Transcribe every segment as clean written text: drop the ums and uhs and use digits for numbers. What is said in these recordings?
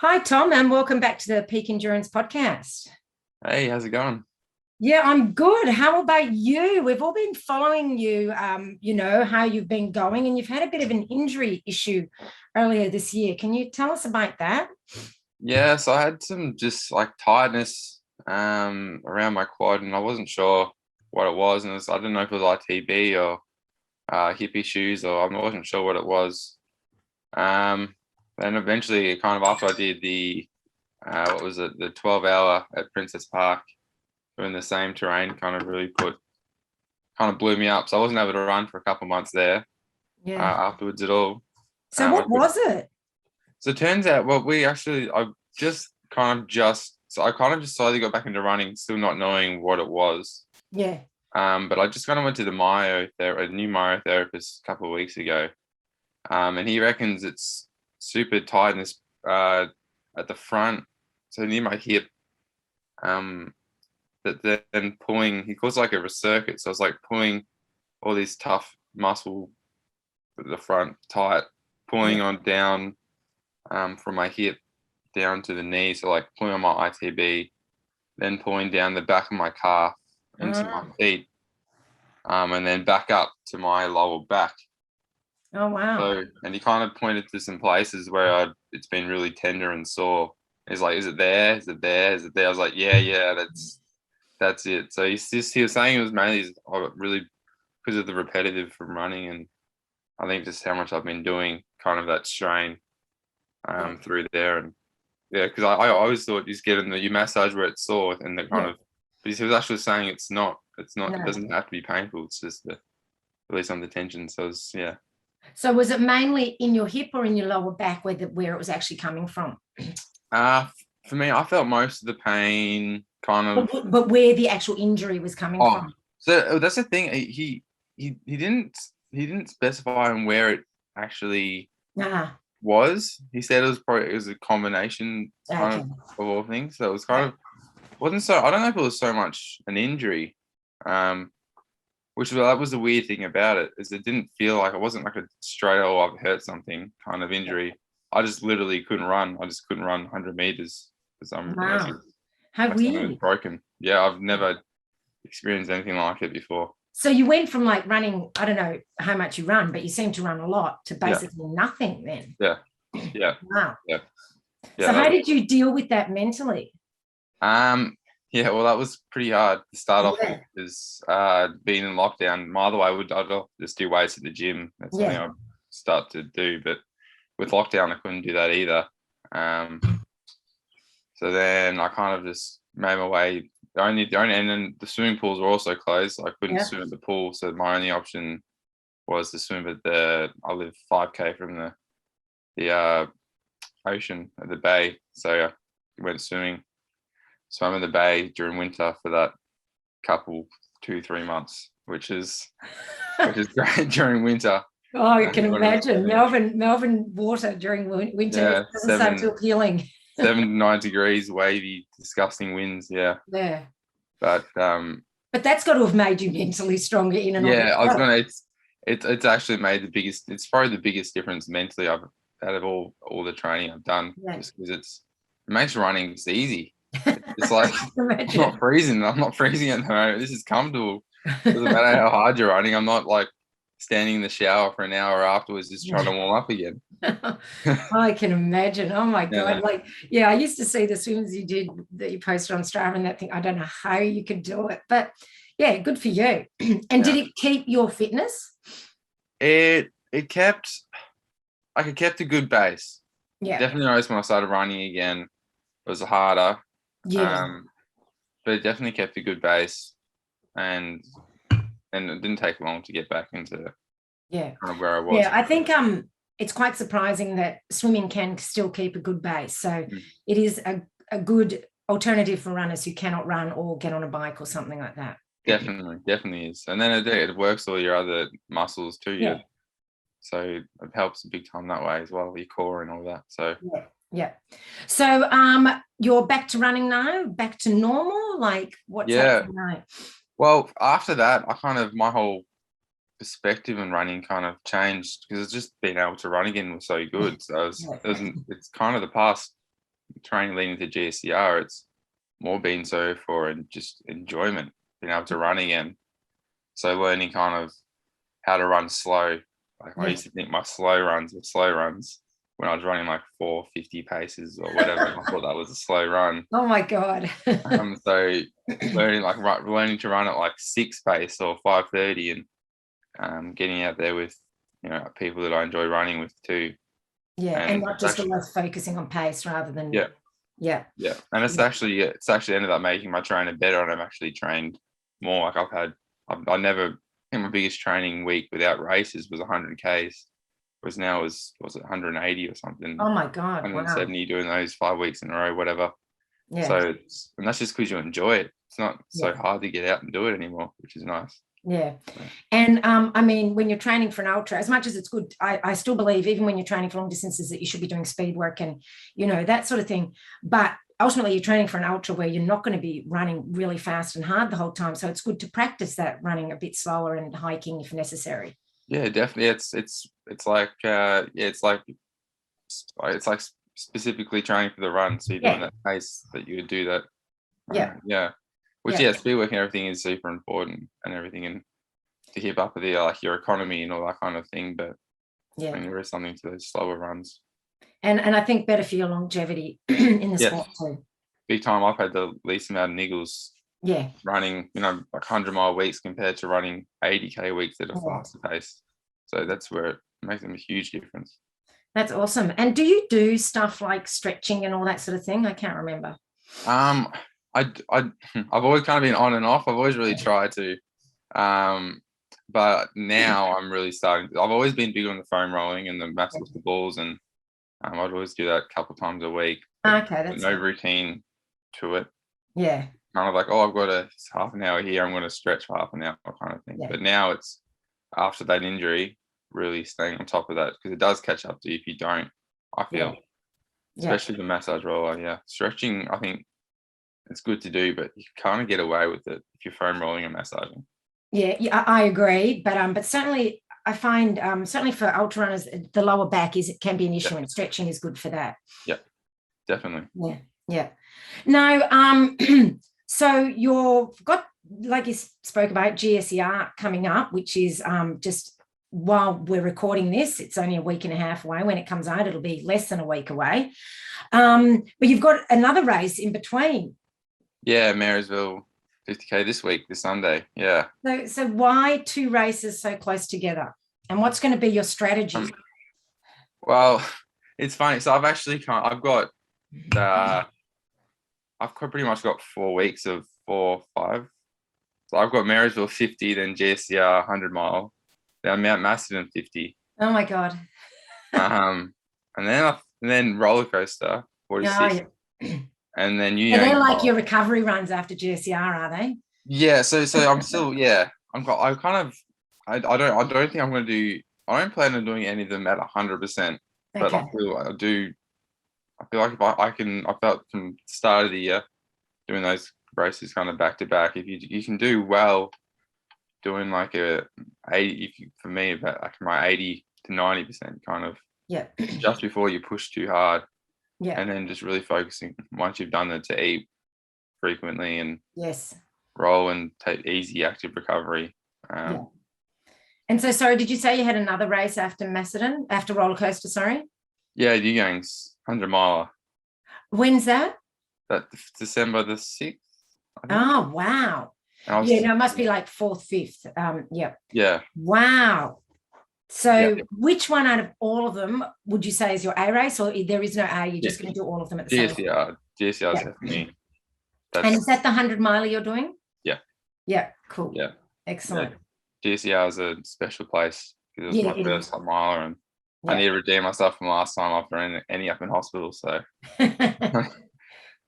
Hi, Tom, and welcome back to the Peak Endurance Podcast. Hey, how's it going? Yeah, I'm good. How about you? We've all been following you, how you've been going, and you've had a bit of an injury issue earlier this year. Can you tell us about that? Yeah, so I had some just like tightness around my quad, and I wasn't sure what it was, and I didn't know if it was ITB or hip issues, or I wasn't sure what it was. Um, then eventually, kind of after I did the what was it, the 12-hour at Princess Park, doing the same terrain, kind of blew me up. So I wasn't able to run for a couple of months there Yeah. afterwards at all. So what was it? So it turns out, well, I kind of just slowly got back into running, still not knowing what it was. Yeah. But I just kind of went to a new myotherapist a couple of weeks ago. And he reckons it's super tightness at the front, so near my hip. That then pulling, he calls it like a recircuit. So I was like pulling all these tough muscle at the front tight, pulling Yeah. on down from my hip down to the knee. So like pulling on my ITB, then pulling down the back of my calf into my feet, and then back up to my lower back. Oh, wow. So, and he kind of pointed to some places where it's been really tender and sore. He's like, "Is it there? Is it there? Is it there?" I was like, "Yeah, that's it." So he was saying it was mainly really because of the repetitive from running, and I think just how much I've been doing, kind of that strain through there. And yeah, because I always thought just getting you massage where it's sore, and the kind of, but he was actually saying it's not, No. it doesn't have to be painful. It's just to release some of the tension. So yeah. So was it mainly in your hip or in your lower back where it was actually coming from? For me, I felt most of the pain kind of. But where the actual injury was coming from? So that's the thing. He didn't specify on where it actually was. He said it was a combination kind of all things. So it was kind of wasn't so. I don't know if it was so much an injury, that was the weird thing about it, is it didn't feel like, it wasn't like a straight I've hurt something kind of injury. I just literally couldn't run. I just couldn't run 100 meters because How my stomach was broken. Yeah, I've never experienced anything like it before. So you went from like running, I don't know how much you run, but you seem to run a lot, to basically nothing then. Yeah. Wow. Yeah. So how did you deal with that mentally? Yeah, well, that was pretty hard to start off with, because being in lockdown, I'd just do weights at the gym. That's something I'd start to do, but with lockdown, I couldn't do that either. So then I kind of just made my way. And then the swimming pools were also closed. So I couldn't swim at the pool. So my only option was to swim at I live 5K from the ocean at the bay. So I went swimming. Swam in the bay during winter for that couple 2-3 months, which is great during winter. Oh, I can imagine Melbourne water during winter doesn't sound too appealing. 7 to 9 degrees, wavy, disgusting winds. Yeah. But that's got to have made you mentally stronger in and it's actually made it's probably the biggest difference mentally out of all the training I've done, just because it makes running easy. It's like I'm not freezing at the moment. This is comfortable. Doesn't matter how hard you're running. I'm not like standing in the shower for an hour afterwards just trying to warm up again. I can imagine. Oh my God. I used to see the swims you did that you posted on Strava and that thing. I don't know how you could do it, but yeah, good for you. And did it keep your fitness? It kept a good base. Yeah. Definitely noticed when I started running again, it was harder. Yeah. But it definitely kept a good base, and it didn't take long to get back into kind of where I was. Yeah, I think it's quite surprising that swimming can still keep a good base. So it is a good alternative for runners who cannot run or get on a bike or something like that. Definitely is. And then it works all your other muscles too. Yeah. So it helps a big time that way as well, your core and all that. So yeah. So you're back to running now, back to normal? Like what's happening now? Well, after that, my whole perspective on running kind of changed, because it's just being able to run again was so good. So it's kind of the past training leading to GSER, it's more been so for just enjoyment, being able to run again. So learning kind of how to run slow. Like I used to think my slow runs were slow runs when I was running like 450 paces or whatever. I thought that was a slow run. Oh my God. So learning to run at like 6 pace or 5:30 and getting out there with people that I enjoy running with too. Yeah, and not just always focusing on pace rather than yeah. And it's actually ended up making my training better, and I've actually trained more. Like I think my biggest training week without races was 100 Ks, whereas now was it 180 or something? Oh my God, 170 wow. doing those 5 weeks in a row, whatever. Yeah. So and that's just because you enjoy it. It's not so hard to get out and do it anymore, which is nice. Yeah. And I mean, when you're training for an ultra, as much as it's good, I still believe even when you're training for long distances that you should be doing speed work and, that sort of thing. But ultimately you're training for an ultra where you're not going to be running really fast and hard the whole time. So it's good to practice that running a bit slower and hiking if necessary. Yeah, definitely. It's like it's like specifically training for the run. So you're doing that pace that you would do that. Which speed work and everything is super important and everything, and to keep up with your economy and all that kind of thing. But I mean, there is something to those slower runs. And I think better for your longevity in the sport too. Big time. I've had the least amount of niggles. Yeah. Running, like 100-mile weeks compared to running 80K weeks at a faster pace. So that's where it makes them a huge difference. That's awesome. And do you do stuff like stretching and all that sort of thing? I can't remember. I've always kind of been on and off. I've always really tried to, but now I'm really starting. I've always been big on the foam rolling and the mass lift the balls, and I'd always do that a couple of times a week. Okay, that's no routine to it. Yeah. Kind of like, I've got a half an hour here, I'm going to stretch for half an hour kind of thing. Yeah. But now it's after that injury, really staying on top of that, because it does catch up to you if you don't, I feel. Especially the massage roller. Yeah. Stretching, I think it's good to do, but you kind of get away with it if you're foam rolling and massaging. Yeah, I agree. But certainly I find certainly for ultra runners, the lower back can be an issue, and stretching is good for that. Yeah, definitely. Yeah. Now, so you've got, like you spoke about, GSER coming up, which is just while we're recording this, it's only a week and a half away. When it comes out, it'll be less than a week away. But you've got another race in between. Yeah, Marysville 50K this Sunday. Yeah. So why 2 races so close together? And what's going to be your strategy? Well, it's funny. So I've pretty much got 4 weeks of 4 or 5. So I've got Marysville 50, then GSER 100-mile, then Mount Macedon 50. Oh my God. And then roller coaster 46. And then they're like your recovery runs after GSER, are they? Yeah. So I'm still I don't think I'm going to do. I don't plan on doing any of them at 100%. But I feel like if I felt from the start of the year doing those races kind of back to back, if you can do well doing like a 80, for me, about like my 80 to 90% kind of just before you push too hard. Yeah. And then just really focusing once you've done it to eat frequently and roll and take easy active recovery. And so, sorry, did you say you had another race after Macedon, after roller coaster? Sorry. Yeah, Ugang's 100-miler. When's that? That's December the 6th. Oh wow! It must be like 4th, 5th. Yeah. Wow. So which one out of all of them would you say is your A race, or there is no A? You're just going to do all of them at the same time? GSER is definitely. And is that the 100-miler you're doing? Yeah. Yeah. Cool. Yeah. Excellent. Yeah. GSER is a special place because it was my first miler, and I need to redeem myself from last time after ending up in hospital. So.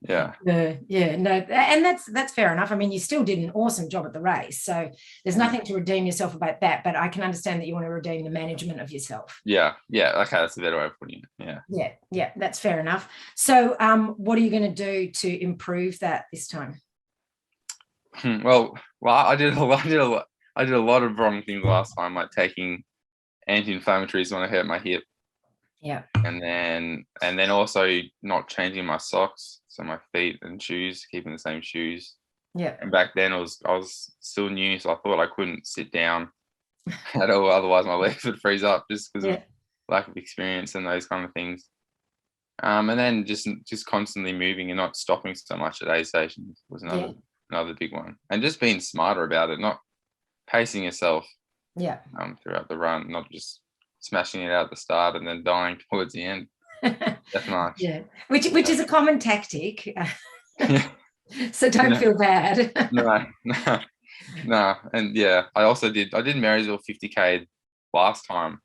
Yeah. No, and that's fair enough. I mean, you still did an awesome job at the race, so there's nothing to redeem yourself about that, but I can understand that you want to redeem the management of yourself. Yeah. Okay, that's a better way of putting it. Yeah, that's fair enough. So what are you going to do to improve that this time? Well, I did a lot of wrong things last time, like taking anti-inflammatories when I hurt my hip. Yeah. And then also not changing my socks, so my feet and shoes, keeping the same shoes. Yeah. And back then I was still new, so I thought I couldn't sit down at all, otherwise my legs would freeze up just because of lack of experience and those kind of things. And then just constantly moving and not stopping so much at aid stations was another big one. And just being smarter about it, not pacing yourself throughout the run, not just smashing it out at the start and then dying towards the end. Definitely. Yeah, which is a common tactic. So don't feel bad. No. And I did Marysville 50K last time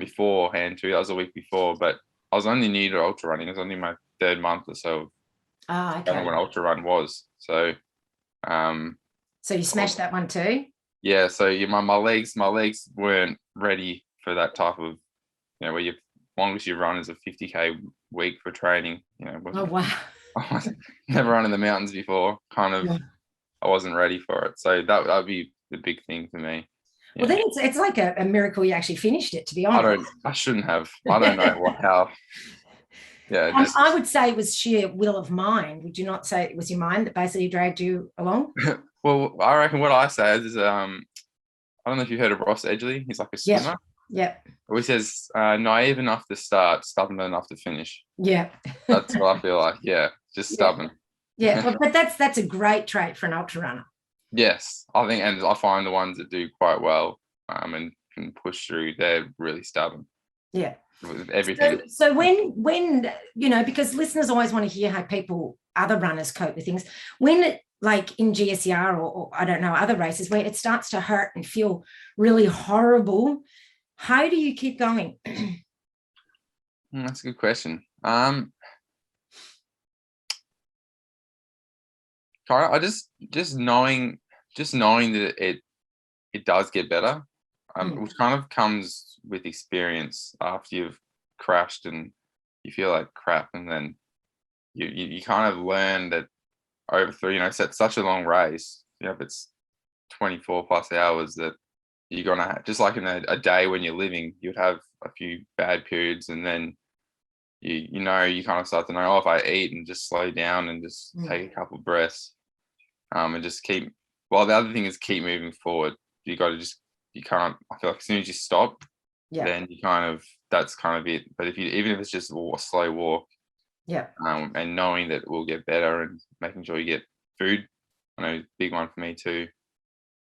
beforehand too. That was a week before, but I was only new to ultra running. It was only my 3rd month or so. I don't know when ultra run was. So so you smashed that one too? Yeah, so my legs weren't ready for that type of, where your longest you run is a 50K week for training. Oh wow. I was never run in the mountains before. I wasn't ready for it. So that would be the big thing for me. Well, then it's like a miracle you actually finished it, to be honest. I shouldn't have. I don't know how. Yeah. I would say it was sheer will of mind. Would you not say it was your mind that basically dragged you along? Well, I reckon what I say is, I don't know if you've heard of Ross Edgley. He's like a swimmer. Yeah. He says, naive enough to start, stubborn enough to finish. Yeah. That's what I feel like. Yeah, just stubborn. Yeah, well, but that's a great trait for an ultra runner. Yes, I think, and I find the ones that do quite well and can push through, they're really stubborn. Yeah. With everything. So when because listeners always want to hear how other runners cope with things. When like in GSER or I don't know, other races where it starts to hurt and feel really horrible, how do you keep going? That's a good question. I just knowing that it does get better, which kind of comes with experience after you've crashed and you feel like crap, and then you kind of learn that over through, it's such a long race, if it's 24 plus hours, that you're gonna have, just like in a day when you're living, you'd have a few bad periods, and then you kind of start to know, if I eat and just slow down and just take a couple of breaths, and just keep. Well, the other thing is keep moving forward. You got to you can't. I feel like as soon as you stop, then that's kind of it. But even if it's just a slow walk, and knowing that it will get better and making sure you get food, I know big one for me too.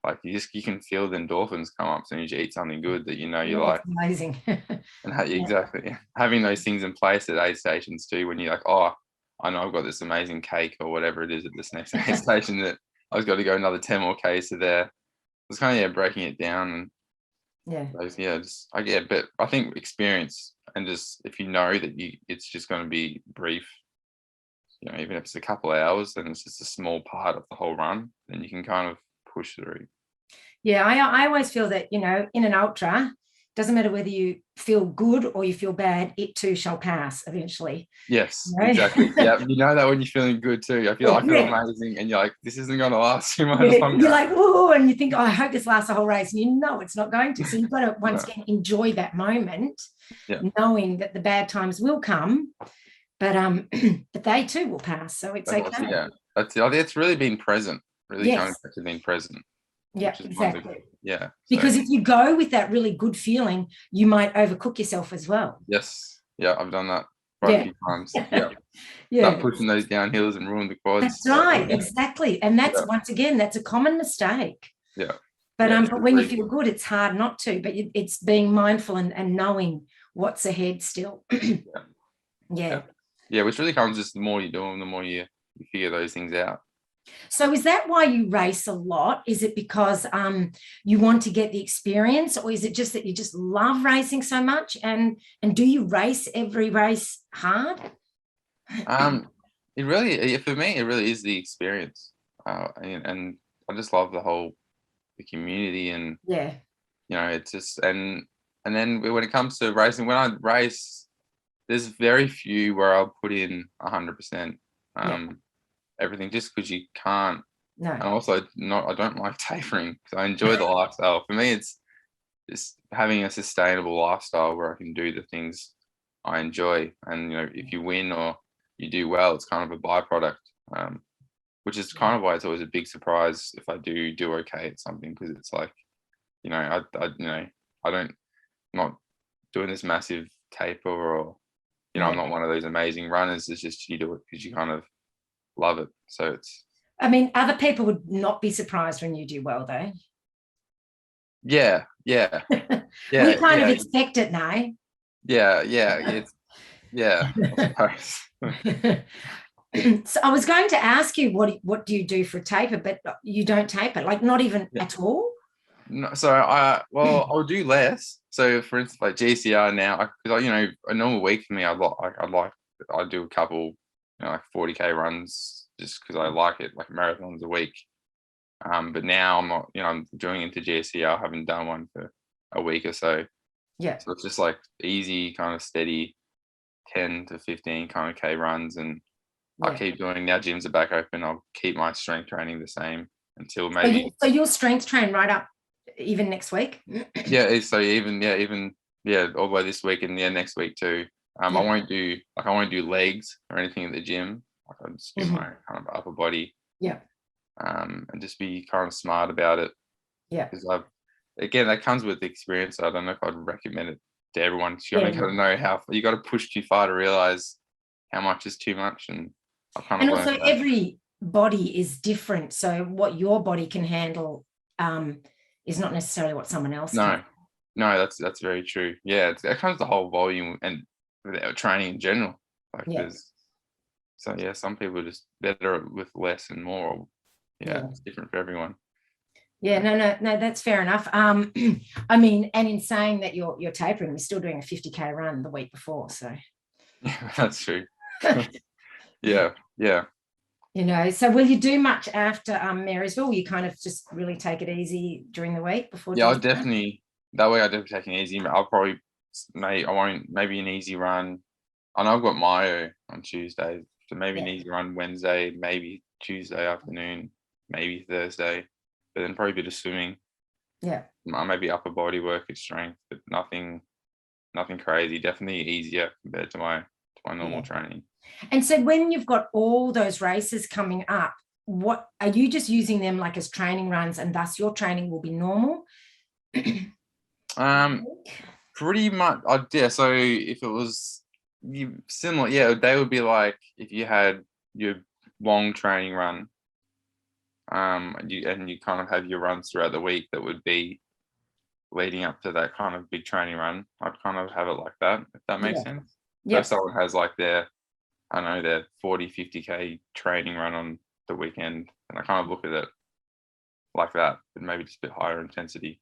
Like you can feel the endorphins come up as soon as you eat something good that you like. Amazing. And exactly having those things in place at aid stations too, when you're like, oh, I know I've got this amazing cake or whatever it is at this next aid station that I've got to go another 10 more Ks to there. It's kind of breaking it down and but I think experience and just if you know that it's just going to be brief, even if it's a couple of hours, then it's just a small part of the whole run, then you can kind of push through. Yeah, I always feel that, in an ultra, doesn't matter whether you feel good or you feel bad, it too shall pass eventually. Yes, exactly. Yeah, that when you're feeling good too. I feel amazing, and you're like, this isn't going to last too much longer. You're like, oh, and you think, oh, I hope this lasts the whole race, and it's not going to. So you've got to once again enjoy that moment, knowing that the bad times will come, but they too will pass. So it's okay. Yeah, that's it. I think it's really being present. Really going back to being present. Yeah, exactly. Yeah. Because if you go with that really good feeling, you might overcook yourself as well. Yes. Yeah, I've done that quite a few times. Yeah. Start pushing those downhills and ruin the quads. That's right. Exactly. And that's once again, that's a common mistake. Yeah. But when you feel good, it's hard not to. But it's being mindful and knowing what's ahead still. Yeah, which really comes just the more you do them, the more you figure those things out. So is that why you race a lot? Is it because you want to get the experience, or is it just that you just love racing so much? And do you race every race hard? It really, for me, it really is the experience, and I just love the community, and it's just and then when it comes to racing, when I race, there's very few where I'll put in 100%. Everything, just because you can't. No. And also I don't like tapering because I enjoy the lifestyle. For me, it's just having a sustainable lifestyle where I can do the things I enjoy. And, you know, if you win or you do well, it's kind of a byproduct, which is kind of why it's always a big surprise if I do okay at something, because it's like, you know, I don't, I'm not doing this massive taper or, you know, I'm not one of those amazing runners. It's just you do it because you kind of love it. So it's. I mean, other people would not be surprised when you do well, though. Yeah. We kind of expect it now. It's I suppose. So I was going to ask you what do you do for a taper, but you don't taper, like not even at all. No, so I'll do less. So for instance, like GSER now, because you know, a normal week for me, I do a couple, you know, like 40K runs just because I like it, like marathons a week. But now I'm not, you know, I'm doing into GSER. I haven't done one for a week or so. Yeah. So it's just like easy, kind of steady 10 to 15 kind of K runs. And I'll keep doing, now gyms are back open, I'll keep my strength training the same until maybe. So you'll strength train right up even next week? Even all the way this week and next week too. I won't do legs or anything at the gym. Like I'll just do my kind of upper body. Yeah. And just be kind of smart about it. Yeah. Because again, that comes with experience. So I don't know if I'd recommend it to everyone. You got to know how you got to push too far to realize how much is too much. And I kind of also every body is different. So what your body can handle is not necessarily what someone else can. No, that's very true. Yeah, that comes the whole volume and training in general. So some people are just better with less and more. It's different for everyone. Yeah, no, that's fair enough. I mean, and in saying that you're tapering, you're still doing a 50K run the week before, so. Yeah, that's true. Yeah. You know, so will you do much after Marysville? Will you kind of just really take it easy during the week before? Yeah, I'll definitely. That way, I definitely take it easy. I'll probably maybe an easy run. I know I've got Mayo on Tuesday, so maybe an easy run Wednesday, maybe Tuesday afternoon, maybe Thursday, but then probably a bit of swimming. Yeah. Maybe upper body work at strength, but nothing crazy. Definitely easier compared to my normal training. And so when you've got all those races coming up, what are you just using them like as training runs, and thus your training will be normal? Pretty much. So if it was similar, they would be like if you had your long training run, and you kind of have your runs throughout the week that would be leading up to that kind of big training run. I'd kind of have it like that, if that makes sense. So if someone has like their 40, 50K training run on the weekend, and I kind of look at it like that, but maybe just a bit higher intensity.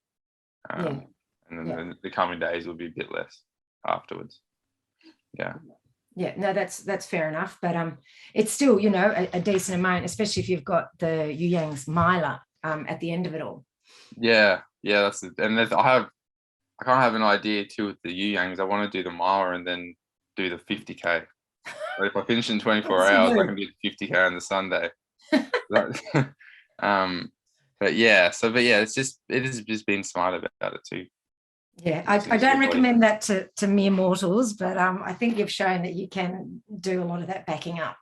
And then the coming days will be a bit less afterwards. Yeah, no, that's fair enough, but it's still, you know, a decent amount, especially if you've got the Yu Yang's miler at the end of it all. That's it. And I kind of have an idea too with the Yu Yangs. I want to do the miler and then do the 50K. But if I finish in 24 hours, I can do the 50K on the Sunday. It is just being smart about it too. Yeah, I don't recommend that to mere mortals, but I think you've shown that you can do a lot of that backing up.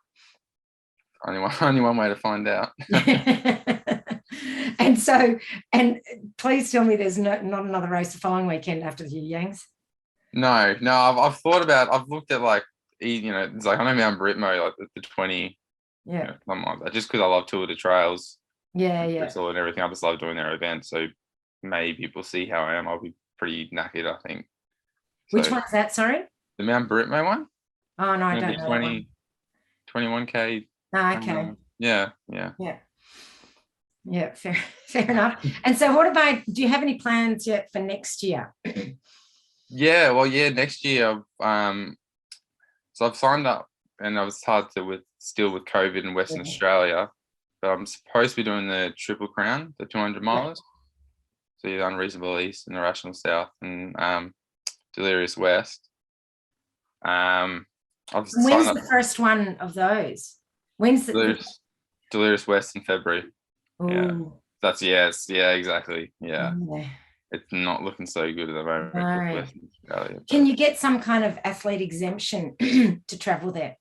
Only one way to find out. And please tell me there's not another race the following weekend after the Yu Yangs. No, I've thought about. I've looked at like, you know, it's like I know Mount Britmo, like the 20. Yeah, something like that. Just because I love Tour de Trails. Bristol and everything. I just love doing their events. So maybe we'll see how I am. I'll be pretty knackered, I think. Which one's that? Sorry. The Mount Britmo one. Oh no, I don't know. 21K. Oh, okay. Yeah. Fair enough. And so what about, do you have any plans yet for next year? Next year, so I've signed up, and I was hard to still with COVID in Western Australia, but I'm supposed to be doing the Triple Crown, the 200 milers. So the Unreasonable East and the Rational South and Delirious West. When's the first one of those? When's the Delirious West in February? Ooh. Yeah, exactly. Yeah. it's not looking so good at the moment with No. Western Australia. Can you get some kind of athlete exemption to travel there?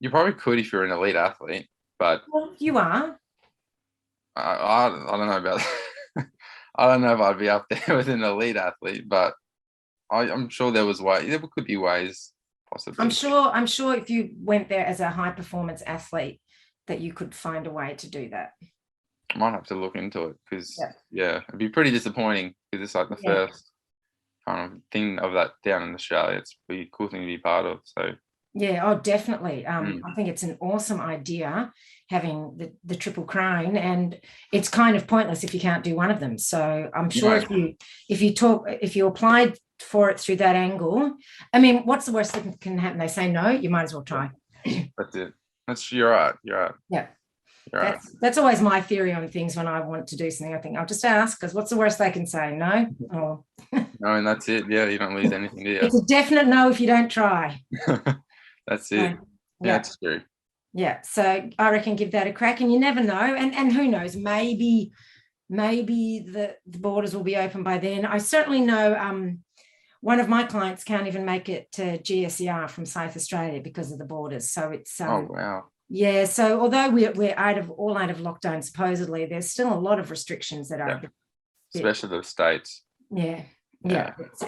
You probably could if you're an elite athlete, but Well, you are. I don't know about that. I don't know if I'd be up there with an elite athlete, but I'm sure there could be ways possibly. I'm sure if you went there as a high performance athlete that you could find a way to do that. I might have to look into it because it'd be pretty disappointing because it's like the first kind of thing of that down in Australia. It's a pretty cool thing to be part of. So yeah, oh, definitely. I think it's an awesome idea having the triple crown, and it's kind of pointless if you can't do one of them. So I'm sure if you applied for it through that angle, I mean, what's the worst that can happen? They say no, you might as well try. That's it. You're right. Yeah. That's always my theory on things when I want to do something. I think I'll just ask, because what's the worst they can say? No? Oh. No, and that's it. Yeah, you don't lose anything, do you? It's a definite no if you don't try. That's it. Yeah, that's true. Yeah, so I reckon give that a crack, and you never know. And who knows, maybe the borders will be open by then. I certainly know one of my clients can't even make it to GSER from South Australia because of the borders. So it's oh wow. Yeah, so although we're out of lockdown supposedly, there's still a lot of restrictions that are especially the States. Yeah.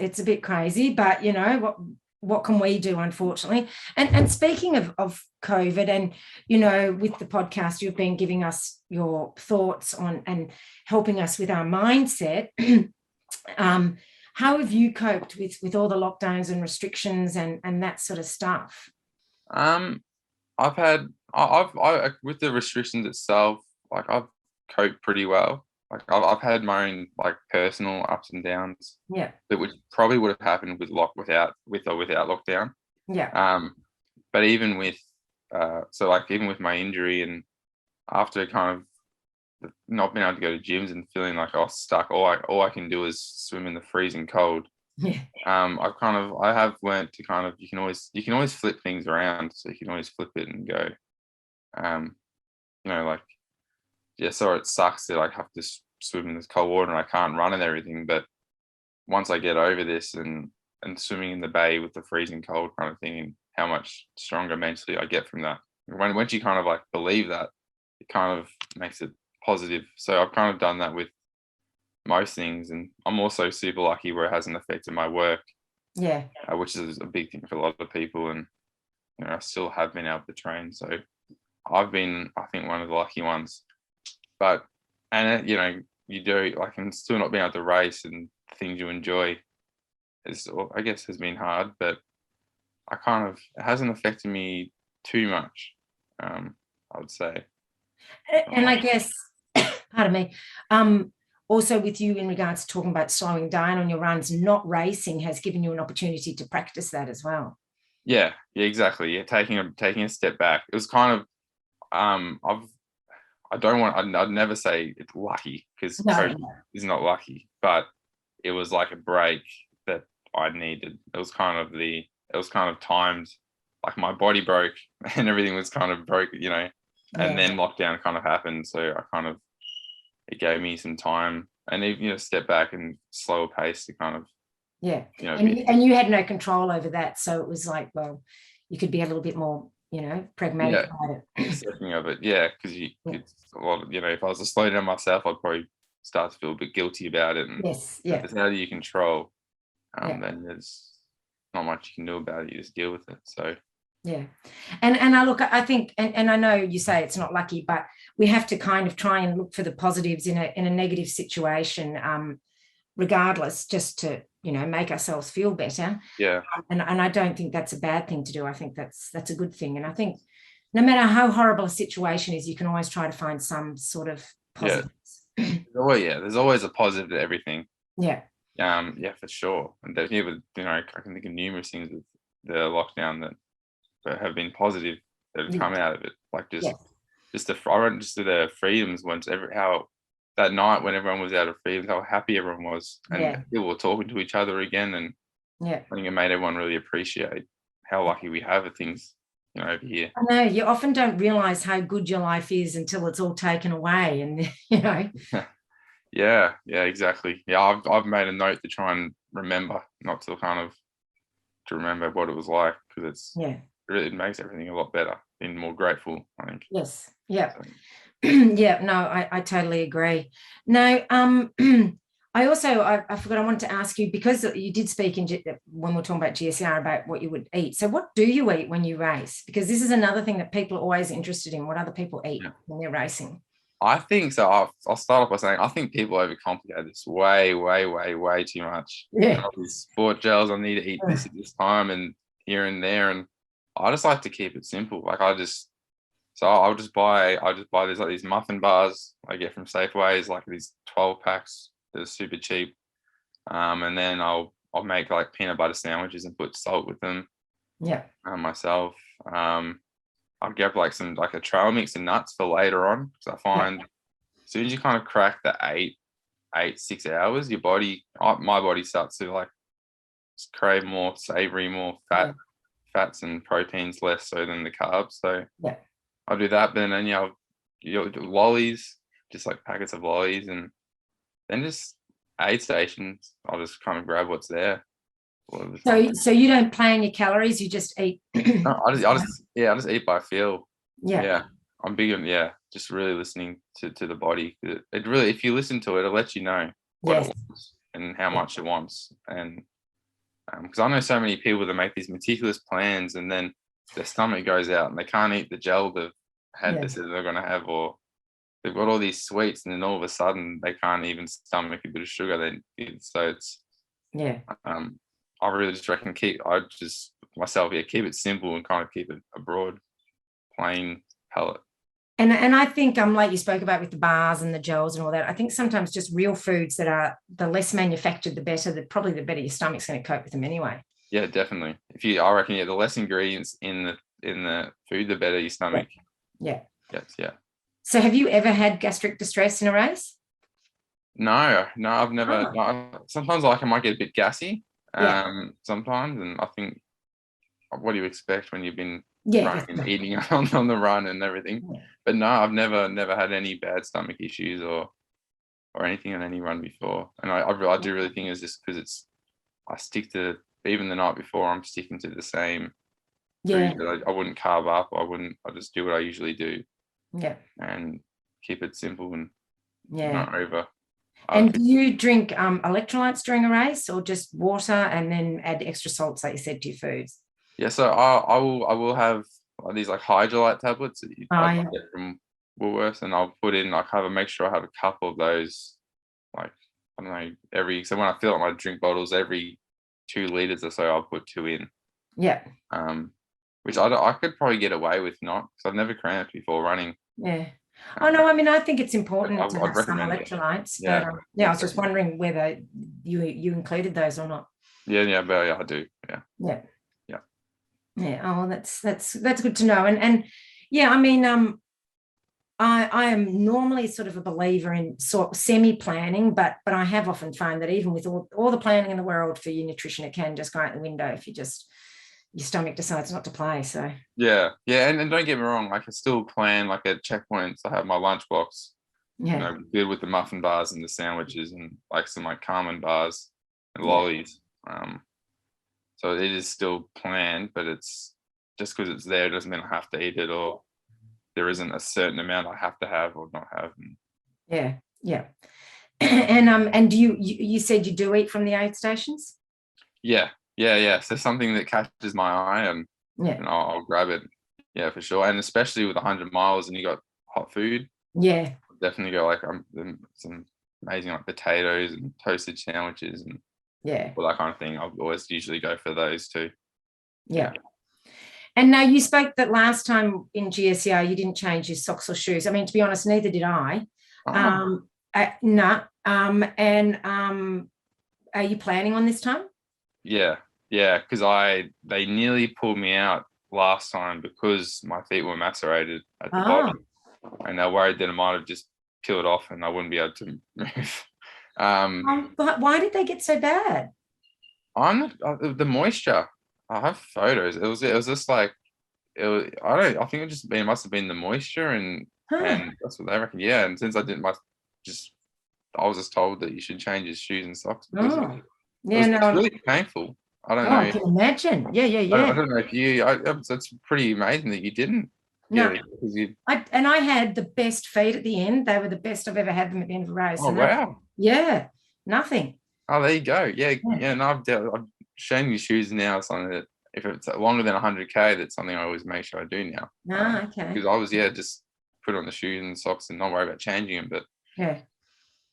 It's a bit crazy, but you know what can we do, unfortunately? And speaking of COVID, and you know, with the podcast, you've been giving us your thoughts on and helping us with our mindset. How have you coped with all the lockdowns and restrictions and that sort of stuff? I've with the restrictions itself, like I've coped pretty well. Like I've had my own like personal ups and downs. Yeah. That would probably would have happened without lockdown. Yeah. But even with even with my injury and after kind of not being able to go to gyms and feeling like I was stuck, all I can do is swim in the freezing cold. Yeah. I have learned to kind of you can always flip things around, so you can always flip it and go, you know, like so it sucks that I have to swim in this cold water and I can't run and everything, but once I get over this and swimming in the bay with the freezing cold kind of thing, and how much stronger mentally I get from that. Once you kind of like believe that, it kind of makes it positive. So I've kind of done that with most things, and I'm also super lucky where it hasn't affected my work. Yeah. Which is a big thing for a lot of people, and you know I still have been able to train. So I've been, I think, one of the lucky ones. But you know, you do like, and still not being able to race and things you enjoy I guess has been hard, but it hasn't affected me too much, I would say. And I guess, pardon me, also with you in regards to talking about slowing down on your runs, not racing has given you an opportunity to practice that as well. Yeah, exactly. Yeah, taking a step back. It was kind of, I'd never say it's lucky, because COVID is not lucky, but it was like a break that I needed. It was kind of timed, like my body broke and everything was kind of broke, you know, and then lockdown kind of happened. So it gave me some time and even, you know, step back and slower pace to kind of, you know, and you had no control over that. So it was like, well, you could be a little bit more, you know, pragmatic about it. Accepting of it, because it's a lot of, you know, if I was to slow down myself, I'd probably start to feel a bit guilty about it. And if it's out of your control, then there's not much you can do about it. You just deal with it. So and I think, and I know you say it's not lucky, but we have to kind of try and look for the positives in a negative situation, regardless, just to, you know, make ourselves feel better. And I don't think that's a bad thing to do. I think that's a good thing. And I think no matter how horrible a situation is, you can always try to find some sort of positives. There's always a positive to everything. For sure. And with, you know, I can think of numerous things with the lockdown that have been positive that have come out of it. Like just the freedoms once how that night when everyone was out of freedom, how happy everyone was, and people were talking to each other again, and I think it made everyone really appreciate how lucky we have of things, you know, over here. I know you often don't realize how good your life is until it's all taken away, and you know. Yeah, exactly. Yeah, I've made a note to try and remember, not to kind of to remember what it was like, because it makes everything a lot better and more grateful, I think. Yes. Yeah. So, Yeah, no, I totally agree. Now, I also, I forgot, I wanted to ask you, because you did speak when we're talking about GSER about what you would eat. So what do you eat when you race? Because this is another thing that people are always interested in, what other people eat when they're racing. I think so. I'll start off by saying I think people overcomplicate this way too much. Yeah. All these sport gels, I need to eat this at this time and here and there, and I just like to keep it simple. Like I'll just buy these muffin bars I get from Safeways, like these 12 packs. They're super cheap. And then I'll make like peanut butter sandwiches and put salt with them. Yeah. Myself. I'll get like a trail mix of nuts for later on, because I find as soon as you kind of crack the 6 hours, my body starts to like crave more savory, more fats and proteins, less so than the carbs. So I'll do that. But then you'll do lollies, just like packets of lollies, and then just aid stations. I'll just kind of grab what's there. So you don't plan your calories, you just eat. No, I just eat by feel. Yeah. I'm big on just really listening to the body. It really, if you listen to it, it'll let you know what it wants and how much it wants. And because I know so many people that make these meticulous plans and then their stomach goes out and they can't eat the gel they've had this that they're going to have, or they've got all these sweets and then all of a sudden they can't even stomach a bit of sugar. So it's I really just reckon keep it simple and kind of keep it a broad, plain palette. And I think like you spoke about with the bars and the gels and all that, I think sometimes just real foods that are the less manufactured, the better. Probably the better your stomach's going to cope with them anyway. Yeah, definitely. I reckon the less ingredients in the food, the better your stomach. Yeah. Yes, yeah. So have you ever had gastric distress in a race? No, I've never. No, sometimes I might get a bit gassy. Sometimes, and I think, what do you expect when you've been running and eating on the run and everything? But no, I've never had any bad stomach issues or anything on any run before. And I do really think it's just because I stick to, even the night before, I'm sticking to the same food. I wouldn't carb up. I just do what I usually do. Yeah. And keep it simple and not over. And do you drink electrolytes during a race, or just water and then add extra salts, like you said, to your foods? Yeah, so I will have these like Hydrolite tablets that I get from Woolworths, and I'll put in, like, make sure I have a couple of those, like, I don't know, so when I fill up my drink bottles, every 2 liters or so, I'll put 2 in. Yeah. Which I could probably get away with not, because I've never cramped before running. Yeah. Oh no, I mean, I think it's important to have some electrolytes. But I was just wondering whether you included those or not. But I do. Yeah. Oh, well, that's good to know. And I mean, I am normally sort of a believer in semi-planning, but I have often found that even with all the planning in the world for your nutrition, it can just go out the window if your stomach decides not to play. So and don't get me wrong, I can still plan like at checkpoints. I have my lunchbox, good with the muffin bars and the sandwiches and like some like Carmen bars and lollies. So it is still planned, but it's just because it's there doesn't mean I have to eat it, or there isn't a certain amount I have to have or not have. And do you said you do eat from the aid stations? Yeah. So something that catches my eye and I'll grab it. Yeah, for sure. And especially with 100 miles and you got hot food. Yeah. I'll definitely go like some amazing like potatoes and toasted sandwiches and all that kind of thing. I'll always usually go for those too. Yeah. And now you spoke that last time in GSER you didn't change your socks or shoes. I mean, to be honest, neither did I. And are you planning on this time? Yeah, because they nearly pulled me out last time because my feet were macerated at the bottom, and they're worried that it might have just peeled off and I wouldn't be able to move. But why did they get so bad? The moisture. I have photos. It was just like I think it must have been the moisture and that's what they reckon. Yeah, and since I didn't just I was just told that you should change your shoes and socks because Oh, it's really painful. I don't know. I can imagine. Yeah. I don't know if you. It's pretty amazing that you didn't. No, because you. I had the best feet at the end. They were the best I've ever had them at the end of a race. Oh wow! Yeah, nothing. Oh, there you go. Yeah. No, I've shown you shoes now. Something that if it's longer than 100K, that's something I always make sure I do now. Okay. Because I was just put on the shoes and socks and not worry about changing them. But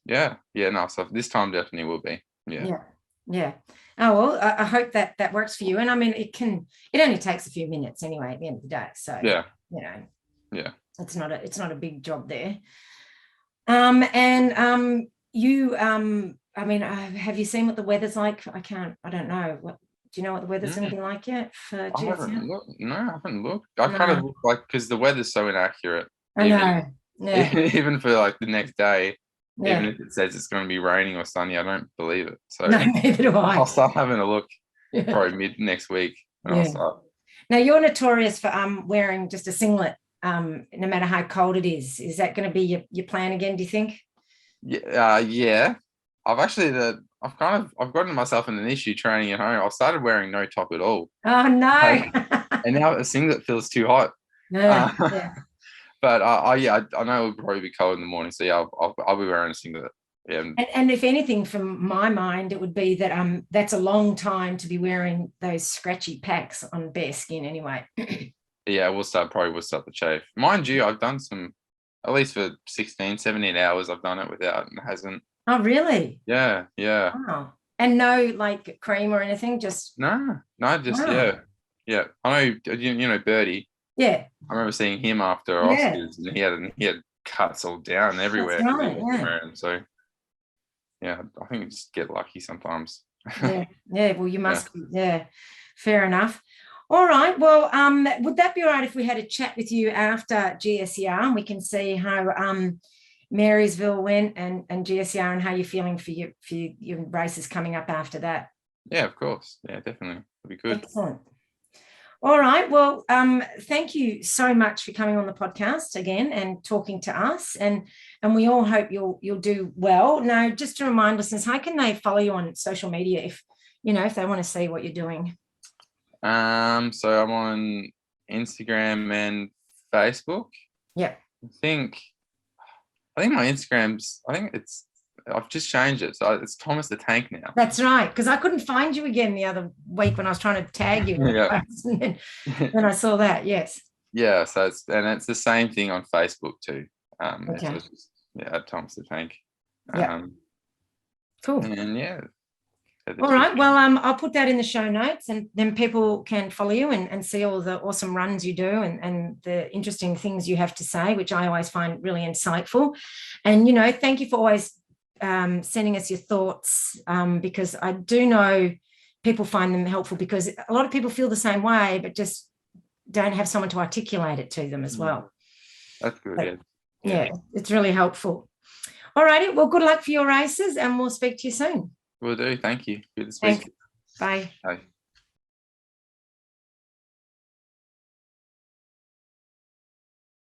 yeah. No. So this time definitely will be. Yeah. Oh well, I hope that works for you. And I mean, it only takes a few minutes anyway at the end of the day. So it's not a big job there. You I mean, have you seen what the weather's like? I don't know. Do you know what the weather's going to be like yet for GSER? I haven't looked. I kind of look like, because the weather's so inaccurate. I know. Yeah. Even for like the next day, even if it says it's going to be raining or sunny, I don't believe it. So no, neither do I. I'll start having a look probably mid next week. I'll start. Now you're notorious for wearing just a singlet, no matter how cold it is. Is that going to be your plan again, do you think? Yeah. I've gotten myself in an issue training at home. I've started wearing no top at all. Oh no! And now a singlet feels too hot. But I know it'll probably be cold in the morning, so I'll be wearing a singlet. Yeah. And if anything, from my mind, it would be that that's a long time to be wearing those scratchy packs on bare skin anyway. Yeah, we'll start the chafe. Mind you, I've done some, at least for 16, 17 hours, I've done it without, and it hasn't. Oh, really? Yeah. Wow. And no like cream or anything, just no, just yeah. I know, you know Birdie. Yeah. I remember seeing him after Oscars, and he had cuts all down everywhere. That's right, So yeah, I think you just get lucky sometimes. Yeah. Well, you must. Yeah. Fair enough. All right. Well, would that be all right if we had a chat with you after GSER and we can see how Marysville went and GSER and how you're feeling for your races coming up after that? Yeah, of course. Yeah, definitely. It'll be good. Excellent. All right. Well, thank you so much for coming on the podcast again and talking to us. And we all hope you'll do well. Now, just to remind listeners, how can they follow you on social media if they want to see what you're doing? So I'm on Instagram and Facebook. Yeah. I think my Instagram's, I've just changed it. So it's Thomas the Tank now. That's right. Because I couldn't find you again the other week when I was trying to tag you. And then I saw that. Yes. Yeah. So it's the same thing on Facebook too. Okay. At Thomas the Tank. Cool. And all right. Well, I'll put that in the show notes, and then people can follow you and see all the awesome runs you do and the interesting things you have to say, which I always find really insightful. And, thank you for always sending us your thoughts, because I do know people find them helpful, because a lot of people feel the same way, but just don't have someone to articulate it to them as well. That's good. Yeah, it's really helpful. All righty. Well, good luck for your races, and we'll speak to you soon. Will do. Thank you. Good to speak. Thanks. Bye. Bye.